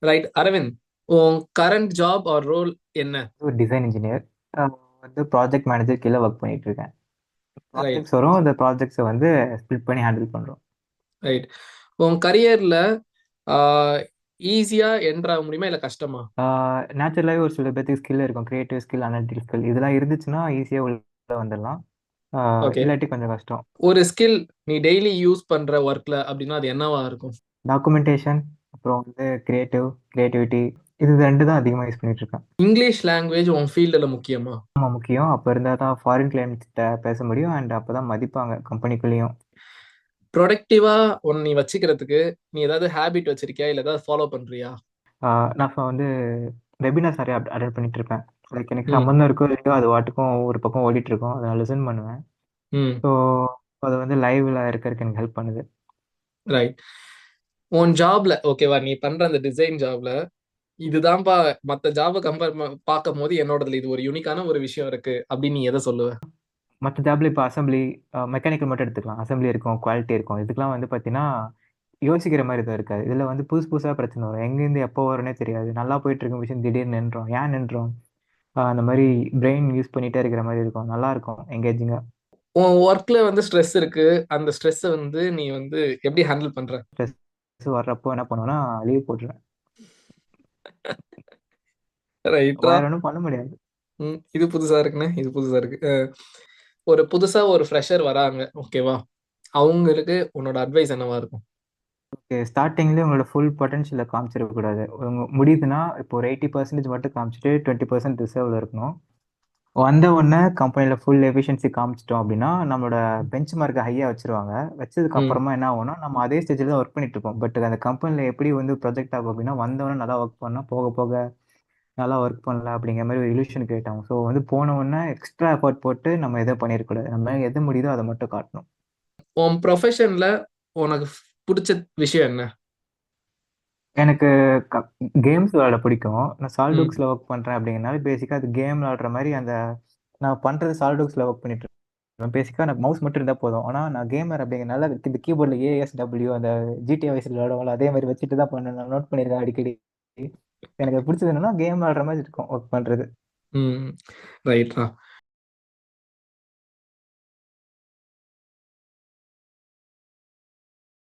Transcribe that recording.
Right. Aravind, உன் current job or role என்ன? ஒரு டிசைன் இன்ஜினியர். வந்து ப்ராஜெக்ட் மேனேஜர் கீழே ஒர்க் பண்ணிட்டு இருக்கேன். ரைட். ப்ராஜெக்ட்ஸ் வரும், அந்த ப்ராஜெக்ட்ஸை வந்து ஸ்ப்ளிட் பண்ணி ஹேண்டில் பண்ணுறோம். ரைட். உன் கரியர்ல ஈஸியா என்டர் ஆக முடியுமா இல்ல கஷ்டமா? நேச்சுரலாகவே ஒரு சில பேர்த்துக்கு ஸ்கில் இருக்கும், கிரியேட்டிவ் ஸ்கில், அனலிட்டிக் ஸ்கில், இதெல்லாம் இருந்துச்சுன்னா ஈஸியாக உள்ள வந்துடலாம். ஓகே. இல்லாட்டி கொஞ்சம் கஷ்டம். ஒரு ஸ்கில் நீ டெய்லி யூஸ் பண்ற ஒர்க்ல அப்படின்னா அது என்னவா இருக்கும்? டாக்குமெண்டேஷன், அப்புறம் வந்து கிரியேட்டிவிட்டி, இது ரெண்டு தான் அதிகமாக யூஸ் பண்ணிட்டு இருக்கேன். இங்கிலீஷ் லாங்குவேஜ் உன் ஃபீல்டுல முக்கியமா? ஆமாம், முக்கியம். அப்போ இருந்தால் தான் ஃபாரின் கிளைண்ட்ஸ்கிட்ட பேச முடியும், அண்ட் அப்போ தான் மதிப்பாங்க கம்பெனிக்குள்ளேயும். ப்ரொடக்டிவா உன்னை நீ வச்சுக்கிறதுக்கு நீ ஏதாவது ஹேபிட் வச்சிருக்கியா இல்ல ஏதாவது ஃபாலோ பண்றியா? நான் இப்போ வந்து வெபினார்ஸ் நிறைய அட்டன் பண்ணிட்டு இருப்பேன். லைக் எனக்கு ம். சம்மந்தம் இருக்கோ இல்லையோ அது வாட்டுக்கும் ஒரு பக்கம் ஓடிட்டு இருக்கும், அதை நான் லிசன் பண்ணுவேன். ம். ஸோ அது வந்து லைவ்ல இருக்கிறதுக்கு எனக்கு ஹெல்ப் பண்ணுது. ரைட். உன் ஜாப்ல ஓகேவா, நீ பண்ற அந்த டிசைன் ஜாப்ல இதுதான்ப்பா, மத்த ஜாப கம்பேர் பார்க்கும் போது என்னோடதுல இது ஒரு யூனிக்கான ஒரு விஷயம் இருக்கு அப்படின்னு நீ எதை சொல்லுவ? மற்ற ஜாப்ல இப்போ அசம்பிளி, மெக்கானிக்கல் மட்டும் எடுத்துக்கலாம். அசம்பிளி இருக்கும், குவாலிட்டி இருக்கும், இதுக்கெல்லாம் வந்து பார்த்தீங்கன்னா யோசிக்கிற மாதிரி எதுவும் இருக்காது. இதில் வந்து புதுசு புதுசாக பிரச்சனை வரும், எங்கேருந்து எப்போ வரும்னே தெரியாது. நல்லா போயிட்டு இருக்க விஷயம் திடீர்னு நின்றோம், ஏன் நின்றோம். அந்த மாதிரி பிரெயின் யூஸ் பண்ணிட்டே இருக்கிற மாதிரி இருக்கும், நல்லா இருக்கும், எங்கேஜிங்காக. உன் ஒர்க்ல வந்து ஸ்ட்ரெஸ் இருக்கு. அந்த ஸ்ட்ரெஸ்ஸை வந்து நீ வந்து எப்படி ஹேண்டில் பண்ற? ஸ்ட்ரெஸ் வர்றப்போ என்ன பண்ணுவேன்னா லீவ் போட்டுருவேன். ரைட்ரா. வேற ஒன்றும் பண்ண முடியாது. இது புதுசா இருக்குண்ணே, இது புதுசா இருக்கு. ஒரு புதுசா ஒரு ஃப்ரெஷர் வராங்க, ஓகேவா? அவங்களுக்கு உன்னோட அட்வைஸ் என்னவா இருக்கும்? ஓகே, ஸ்டார்டிங்லேயே உங்களோட ஃபுல் பொட்டன்ஷியலை காமிச்சிடக்கூடாது. உங்க முடியுதுன்னா இப்போ ஒரு 80% மட்டும் காமிச்சிட்டு 20% ரிசர்வ்ல இருக்கணும். வந்த உடனே கம்பெனியில் ஃபுல் எஃபிஷியன்சி காமிச்சிட்டோம் அப்படின்னா நம்மளோட பெஞ்ச் மார்க்கை ஹையாக வச்சிருவாங்க. வச்சதுக்கு ம். அப்புறமா என்ன ஆகும்னா நம்ம அதே ஸ்டேஜில் தான் ஒர்க் பண்ணிட்டு இருப்போம். பட் அந்த கம்பெனியில் எப்படி வந்து ப்ரொஜெக்ட் ஆகும் அப்படின்னா வந்தவொடனே நல்லா ஒர்க் பண்ணால் போக போக நல்லா ஒர்க் பண்ணல அப்படிங்கிற மாதிரி ஒரு இல்யூஷன் கிரியேட் ஆகும். ஸோ வந்து போன உடனே எக்ஸ்ட்ரா எஃபர்ட் போட்டு நம்ம எதுவும் பண்ணிடக்கூடாது. நம்ம எது முடியுதோ அதை மட்டும் காட்டணும். உன் ப்ரொஃபஷன்ல உனக்கு பிடிச்ச விஷயம் என்ன? எனக்கு கேம்ஸ் விளையாட பிடிக்கும். நான் ம். சால்டுக்ஸில் ஒர்க் பண்ணுறேன் அப்படிங்கிறனால பேசிக்காக அது கேம் விளையாடுற மாதிரி அந்த நான் பண்ணுறது சால்டுக்ஸில் ஒர்க் பண்ணிட்டு இருக்கேன். பேசிக்காக எனக்கு மவுஸ் மட்டும் இருந்தால் போதும். ஆனால் நான் கேமர் அப்படிங்கிறனால இந்த கீபோர்டில் ஏஎஸ்டபிள்யூ அந்த ஜிடிஏ வயசில் விளையாடுவோம்ல அதே மாதிரி வச்சுட்டு தான் பண்ணேன். நான் நோட் பண்ணியிருக்கேன் அடிக்கடி. எனக்கு பிடிச்சது என்னன்னா கேம் விளையாடுற மாதிரி இருக்கும் ஒர்க் பண்ணுறது. ம். ரைட்ரா.